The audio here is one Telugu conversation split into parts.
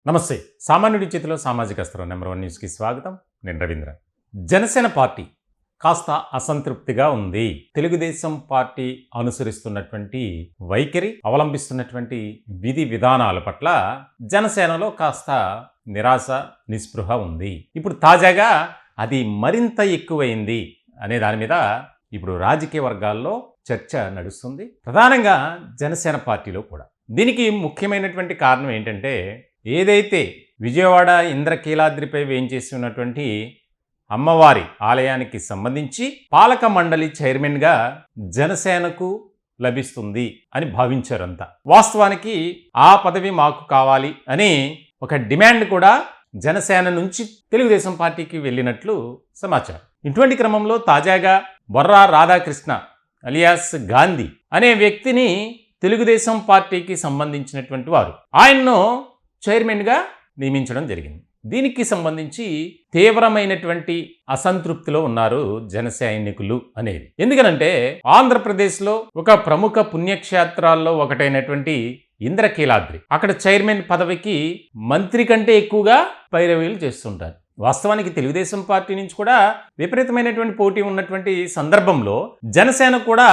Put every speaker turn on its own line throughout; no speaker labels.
నమస్తే. సామాన్యుడి చేతిలో సామాజిక అస్త్రం నంబర్ 1 న్యూస్‌కి స్వాగతం. నేను రవీంద్ర. జనసేన పార్టీ కాస్త అసంతృప్తిగా ఉంది. తెలుగుదేశం పార్టీ అనుసరిస్తున్నటువంటి వైఖరి, అవలంబిస్తున్నటువంటి విధి విధానాల పట్ల జనసేనలో కాస్త నిరాశ, నిస్పృహ ఉంది. ఇప్పుడు తాజాగా అది మరింత ఎక్కువైంది అనే దాని మీద ఇప్పుడు రాజకీయ వర్గాల్లో చర్చ నడుస్తుంది. ప్రధానంగా జనసేన పార్టీలో కూడా. దీనికి ముఖ్యమైనటువంటి కారణం ఏంటంటే, ఏదైతే విజయవాడ ఇంద్రకీలాద్రిపై వేయించేసి ఉన్నటువంటి అమ్మవారి ఆలయానికి సంబంధించి పాలక మండలి చైర్మన్గా జనసేనకు లభిస్తుంది అని భావించారంతా. వాస్తవానికి ఆ పదవి మాకు కావాలి అని ఒక డిమాండ్ కూడా జనసేన నుంచి తెలుగుదేశం పార్టీకి వెళ్ళినట్లు సమాచారం. ఇటువంటి క్రమంలో తాజాగా బొర్రా రాధాకృష్ణ అలియాస్ గాంధీ అనే వ్యక్తిని తెలుగుదేశం పార్టీకి సంబంధించినటువంటి వారు ఆయన్ను చైర్మన్గా నియమించడం జరిగింది. దీనికి సంబంధించి తీవ్రమైనటువంటి అసంతృప్తిలో ఉన్నారు జన సైనికులు అనేది. ఎందుకనంటే ఆంధ్రప్రదేశ్లో ఒక ప్రముఖ పుణ్యక్షేత్రాల్లో ఒకటైనటువంటి ఇంద్రకీలాద్రి, అక్కడ చైర్మన్ పదవికి మంత్రి కంటే ఎక్కువగా పైరవీలు చేస్తుంటారు. వాస్తవానికి తెలుగుదేశం పార్టీ నుంచి కూడా విపరీతమైనటువంటి పోటీ ఉన్నటువంటి సందర్భంలో జనసేన కూడా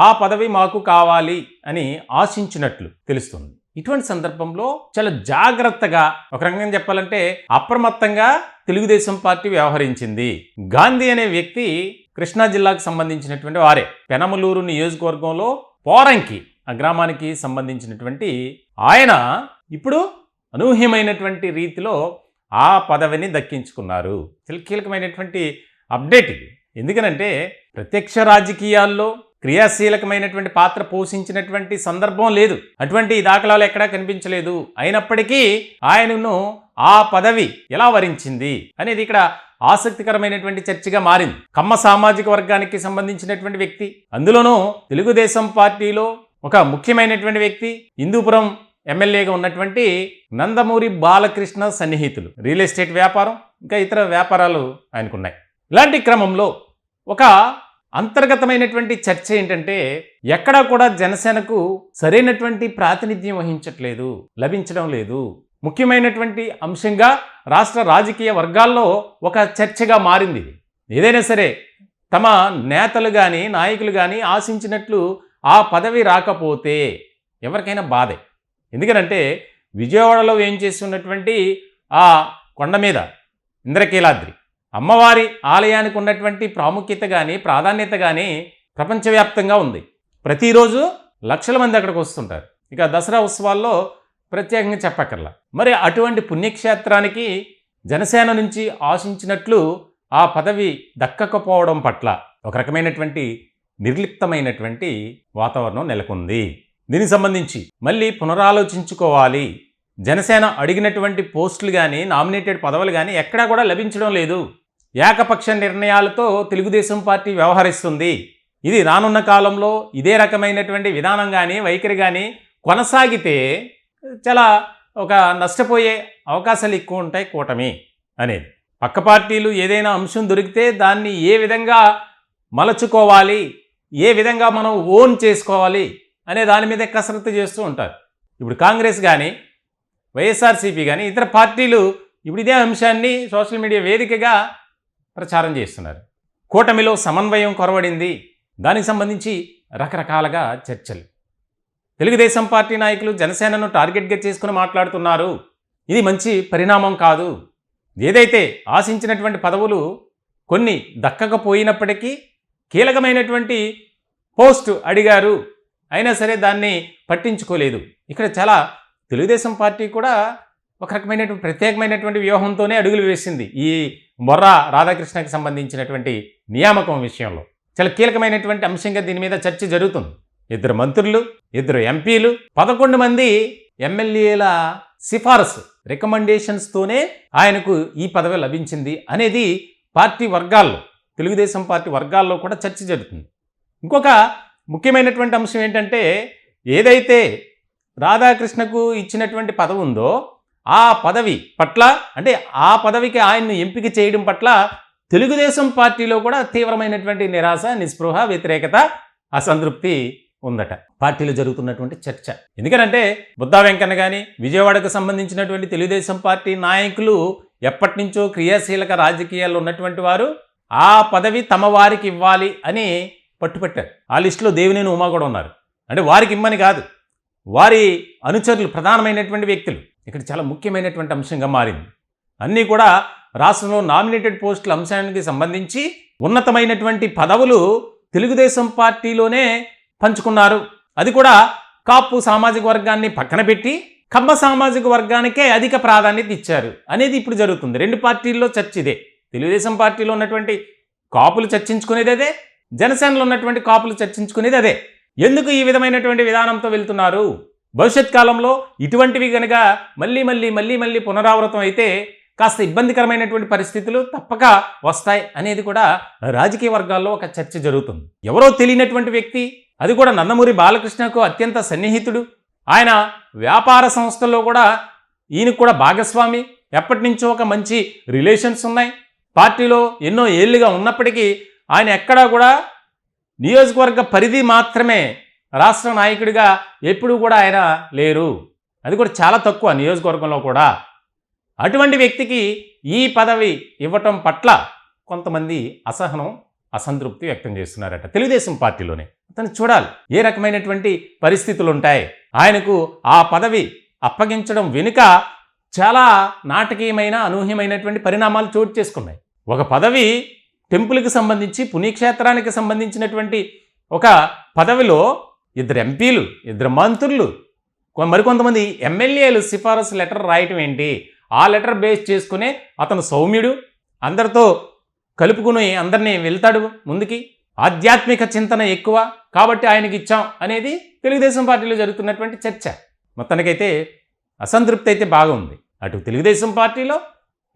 ఆ పదవి మాకు కావాలి అని ఆశించినట్లు తెలుస్తుంది. ఇటువంటి సందర్భంలో చాలా జాగ్రత్తగా, ఒక రకంగా చెప్పాలంటే అప్రమత్తంగా తెలుగుదేశం పార్టీ వ్యవహరించింది. గాంధీ అనే వ్యక్తి కృష్ణా జిల్లాకు సంబంధించినటువంటి వారే. పెనమలూరు నియోజకవర్గంలో పోరంకి ఆ గ్రామానికి సంబంధించినటువంటి ఆయన ఇప్పుడు అనూహ్యమైనటువంటి రీతిలో ఆ పదవిని దక్కించుకున్నారు. కీలకమైనటువంటి అప్డేట్ ఇది. ఎందుకనంటే ప్రత్యక్ష రాజకీయాల్లో క్రియాశీలకమైనటువంటి పాత్ర పోషించినటువంటి సందర్భం లేదు, అటువంటి దాఖలాలు ఎక్కడా కనిపించలేదు. అయినప్పటికీ ఆయనను ఆ పదవి ఎలా వరించింది అనేది ఇక్కడ ఆసక్తికరమైనటువంటి చర్చగా మారింది. కమ్మ సామాజిక వర్గానికి సంబంధించినటువంటి వ్యక్తి, అందులోనూ తెలుగుదేశం పార్టీలో ఒక ముఖ్యమైనటువంటి వ్యక్తి, హిందూపురం ఎమ్మెల్యేగా ఉన్నటువంటి నందమూరి బాలకృష్ణ సన్నిహితులు. రియల్ ఎస్టేట్ వ్యాపారం, ఇంకా ఇతర వ్యాపారాలు ఆయనకున్నాయి. ఇలాంటి క్రమంలో ఒక అంతర్గతమైనటువంటి చర్చ ఏంటంటే, ఎక్కడా కూడా జనసేనకు సరైనటువంటి ప్రాతినిధ్యం వహించట్లేదు, లభించడం లేదు. ముఖ్యమైనటువంటి అంశంగా రాష్ట్ర రాజకీయ వర్గాల్లో ఒక చర్చగా మారింది. ఏదైనా సరే తమ నేతలు కానీ నాయకులు కానీ ఆశించినట్లు ఆ పదవి రాకపోతే ఎవరికైనా బాధే. ఎందుకనంటే విజయవాడలో ఏం చేస్తున్నటువంటి ఆ కొండ మీద ఇంద్రకీలాద్రి అమ్మవారి ఆలయానికి ఉన్నటువంటి ప్రాముఖ్యత కానీ ప్రాధాన్యత కానీ ప్రపంచవ్యాప్తంగా ఉంది. ప్రతిరోజు లక్షల మంది అక్కడికి వస్తుంటారు. ఇక దసరా ఉత్సవాల్లో ప్రత్యేకంగా చెప్పక్కర్లా. మరి అటువంటి పుణ్యక్షేత్రానికి జనసేన నుంచి ఆశించినట్లు ఆ పదవి దక్కకపోవడం పట్ల ఒక రకమైనటువంటి నిర్లిప్తమైనటువంటి వాతావరణం నెలకొంది. దీనికి సంబంధించి మళ్ళీ పునరాలోచించుకోవాలి. జనసేన అడిగినటువంటి పోస్టులు కానీ నామినేటెడ్ పదవులు కానీ ఎక్కడా కూడా లభించడం లేదు. ఏకపక్ష నిర్ణయాలతో తెలుగుదేశం పార్టీ వ్యవహరిస్తుంది. ఇది రానున్న కాలంలో ఇదే రకమైనటువంటి విధానం కానీ వైఖరి కానీ కొనసాగితే చాలా ఒక నష్టపోయే అవకాశాలు ఎక్కువ ఉంటాయి కూటమి అనేది. పక్క పార్టీలు ఏదైనా అంశం దొరికితే దాన్ని ఏ విధంగా మలచుకోవాలి, ఏ విధంగా మనం ఓన్ చేసుకోవాలి అనే దాని మీద కసరత్తు చేస్తూ ఉంటారు. ఇప్పుడు కాంగ్రెస్ కానీ వైఎస్ఆర్సీపీ కానీ ఇతర పార్టీలు ఇప్పుడు ఇదే అంశాన్ని సోషల్ మీడియా వేదికగా ప్రచారం చేస్తున్నారు. కూటమిలో సమన్వయం కొరవడింది, దానికి సంబంధించి రకరకాలుగా చర్చలు. తెలుగుదేశం పార్టీ నాయకులు జనసేనను టార్గెట్గా చేసుకుని మాట్లాడుతున్నారు. ఇది మంచి పరిణామం కాదు. ఏదైతే ఆశించినటువంటి పదవులు కొన్ని దక్కకపోయినప్పటికీ కీలకమైనటువంటి పోస్టు అడిగారు, అయినా సరే దాన్ని పట్టించుకోలేదు. ఇక్కడ చాలా తెలుగుదేశం పార్టీ కూడా ఒక రకమైనటువంటి ప్రత్యేకమైనటువంటి వ్యూహంతోనే అడుగులు వేసింది ఈ బొర్రా రాధాకృష్ణకి సంబంధించినటువంటి నియామకం విషయంలో. చాలా కీలకమైనటువంటి అంశంగా దీని మీద చర్చ జరుగుతుంది. 2 మంత్రులు, 2 ఎంపీలు, 11 మంది ఎమ్మెల్యేల సిఫారసు రికమెండేషన్స్తోనే ఆయనకు ఈ పదవి లభించింది అనేది పార్టీ వర్గాల్లో, తెలుగుదేశం పార్టీ వర్గాల్లో కూడా చర్చ జరుగుతుంది. ఇంకొక ముఖ్యమైనటువంటి అంశం ఏంటంటే, ఏదైతే రాధాకృష్ణకు ఇచ్చినటువంటి పదవి ఉందో ఆ పదవి పట్ల, అంటే ఆ పదవికి ఆయన్ను ఎంపిక చేయడం పట్ల తెలుగుదేశం పార్టీలో కూడా తీవ్రమైనటువంటి నిరాశ, నిస్పృహ, వ్యతిరేకత, అసంతృప్తి ఉందట పార్టీలో జరుగుతున్నటువంటి చర్చ. ఎందుకనంటే బుద్ధా వెంకన్న కానీ విజయవాడకు సంబంధించినటువంటి తెలుగుదేశం పార్టీ నాయకులు ఎప్పటి నుంచో క్రియాశీలక రాజకీయాల్లో ఉన్నటువంటి వారు ఆ పదవి తమ వారికి ఇవ్వాలి అని పట్టుపట్టారు. ఆ లిస్టులో దేవినేని ఉమా కూడా ఉన్నారు. అంటే వారికి ఇమ్మని కాదు, వారి అనుచరులు ప్రధానమైనటువంటి వ్యక్తులు. ఇక్కడ చాలా ముఖ్యమైనటువంటి అంశంగా మారింది. అన్నీ కూడా రాష్ట్రంలో నామినేటెడ్ పోస్టుల అంశానికి సంబంధించి ఉన్నతమైనటువంటి పదవులు తెలుగుదేశం పార్టీలోనే పంచుకున్నారు. అది కూడా కాపు సామాజిక వర్గాన్ని పక్కన పెట్టి కమ్మ సామాజిక వర్గానికే అధిక ప్రాధాన్యత ఇచ్చారు అనేది ఇప్పుడు జరుగుతుంది. రెండు పార్టీల్లో చర్చ ఇదే. తెలుగుదేశం పార్టీలో ఉన్నటువంటి కాపులు చర్చించుకునేది అదే, జనసేనలో ఉన్నటువంటి కాపులు చర్చించుకునేది అదే. ఎందుకు ఈ విధమైనటువంటి విధానంతో వెళ్తున్నారు? భవిష్యత్ కాలంలో ఇటువంటివి కనుక మళ్ళీ పునరావృతం అయితే కాస్త ఇబ్బందికరమైనటువంటి పరిస్థితులు తప్పక వస్తాయి అనేది కూడా రాజకీయ వర్గాల్లో ఒక చర్చ జరుగుతుంది. ఎవరో తెలియనటువంటి వ్యక్తి, అది కూడా నందమూరి బాలకృష్ణకు అత్యంత సన్నిహితుడు. ఆయన వ్యాపార సంస్థల్లో కూడా ఈయనకు కూడా భాగస్వామి. ఎప్పటి నుంచో ఒక మంచి రిలేషన్స్ ఉన్నాయి. పార్టీలో ఎన్నో ఏళ్ళుగా ఉన్నప్పటికీ ఆయన ఎక్కడా కూడా నియోజకవర్గ పరిధి మాత్రమే రాష్ట్ర నాయకుడిగా ఎప్పుడూ కూడా ఆయన లేరు. అది కూడా చాలా తక్కువ నియోజకవర్గంలో కూడా. అటువంటి వ్యక్తికి ఈ పదవి ఇవ్వటం పట్ల కొంతమంది అసహనం, అసంతృప్తి వ్యక్తం చేస్తున్నారట తెలుగుదేశం పార్టీలోనే. అతను చూడాలి ఏ రకమైనటువంటి పరిస్థితులు ఉంటాయి. ఆయనకు ఆ పదవి అప్పగించడం వెనుక చాలా నాటకీయమైన, అనూహ్యమైనటువంటి పరిణామాలు చోటు చేసుకున్నాయి. ఒక పదవి టెంపుల్కి సంబంధించి, పుణ్యక్షేత్రానికి సంబంధించినటువంటి ఒక పదవిలో 2 ఎంపీలు, 2 మంత్రులు, మరికొంతమంది ఎమ్మెల్యేలు సిఫారసు లెటర్ రాయటం ఏంటి? ఆ లెటర్ బేస్ చేసుకునే అతను సౌమ్యుడు, అందరితో కలుపుకుని అందరినీ వెళ్తాడు ముందుకి, ఆధ్యాత్మిక చింతన ఎక్కువ కాబట్టి ఆయనకి ఇచ్చాం అనేది తెలుగుదేశం పార్టీలో జరుగుతున్నటువంటి చర్చ. మొత్తానికైతే అసంతృప్తి అయితే బాగుంది. అటు తెలుగుదేశం పార్టీలో,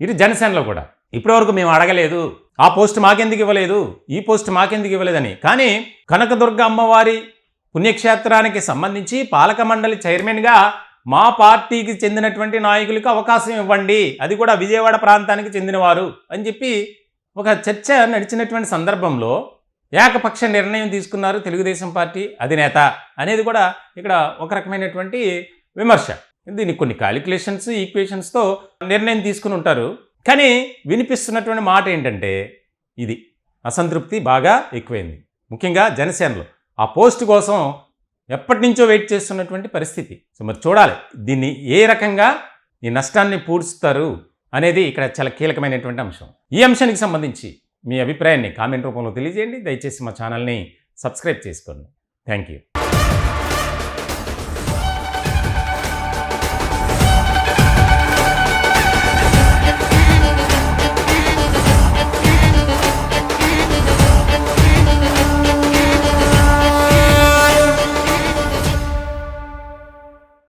ఇటు జనసేనలో కూడా. ఇప్పటివరకు మేము అడగలేదు, ఆ పోస్ట్ మాకెందుకు ఇవ్వలేదు, ఈ పోస్ట్ మాకెందుకు ఇవ్వలేదని. కానీ కనకదుర్గ అమ్మవారి పుణ్యక్షేత్రానికి సంబంధించి పాలక మండలి చైర్మన్గా మా పార్టీకి చెందినటువంటి నాయకులకు అవకాశం ఇవ్వండి, అది కూడా విజయవాడ ప్రాంతానికి చెందినవారు అని చెప్పి ఒక చర్చ నడిచినటువంటి సందర్భంలో ఏకపక్ష నిర్ణయం తీసుకున్నారు తెలుగుదేశం పార్టీ అధినేత అనేది కూడా ఇక్కడ ఒక రకమైనటువంటి విమర్శ. దీనికి కొన్ని క్యాలిక్యులేషన్స్, ఈక్వేషన్స్తో నిర్ణయం తీసుకుని ఉంటారు. కానీ వినిపిస్తున్నటువంటి మాట ఏంటంటే ఇది అసంతృప్తి బాగా ఎక్కువైంది. ముఖ్యంగా జనసేనలో ఆ పోస్ట్ కోసం ఎప్పటి నుంచో వెయిట్ చేస్తున్నటువంటి పరిస్థితి. సో మరి చూడాలి దీన్ని ఏ రకంగా ఈ నష్టాన్ని పూడ్చుతారు అనేది ఇక్కడ చాలా కీలకమైనటువంటి అంశం. ఈ అంశానికి సంబంధించి మీ అభిప్రాయాన్ని కామెంట్ రూపంలో తెలియజేయండి. దయచేసి మా ఛానల్ని సబ్స్క్రైబ్ చేసుకోండి. Thank you.